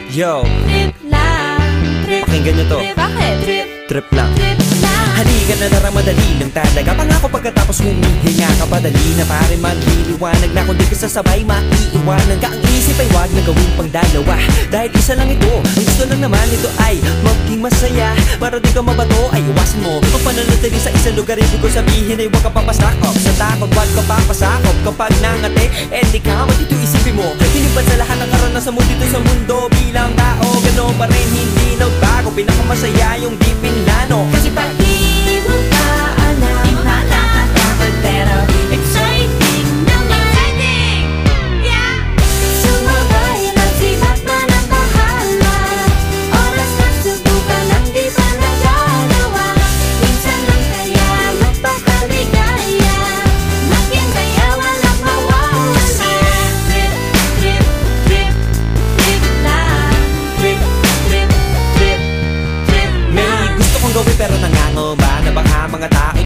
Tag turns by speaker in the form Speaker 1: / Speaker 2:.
Speaker 1: Yo,
Speaker 2: Trip lang, trip.
Speaker 1: pakinggan nyo to.
Speaker 2: Trip, bakit? Trip,
Speaker 1: Trip lang.
Speaker 2: trip lang.
Speaker 1: Halika na tara, madali lang talaga. Pangako pagkatapos humihinga ka, padali na pare magliliwanag na. Kung di ka sasabay, maiiwanan ka. Ang isip ay wag na gawin pang dalawa, dahil isa lang ito. Ang gusto lang naman ito ay maging masaya. Para di ka mabato ay iwasan mo ang pananatili sa isang lugar. Ibig ko sabihin ay huwag ka papasakop sa takot, wag ka papasakop. Kapag nangate, di ka matito isipin mo. Hinimpan sa lahat ng karanasan mo dito sa mundo. Bilang tao, gano'n pa rin hindi nagbago. Pinakamasaya yung di pinlano.
Speaker 2: Kasi pag di mo pa alam, nakakatakot pero exciting naman. Exciting! Yeah! Sumabay lang si Batman ang bahala. Oras na subukan ang di pa nagagawa. Minsan lang kaya magpakaligaya. Maging kaya walang mawawala. Trip, trip, trip, trip lang. Trip, trip, trip, trip
Speaker 1: May
Speaker 2: lang.
Speaker 1: gusto kong gawin pero nangangamba na baka mga tao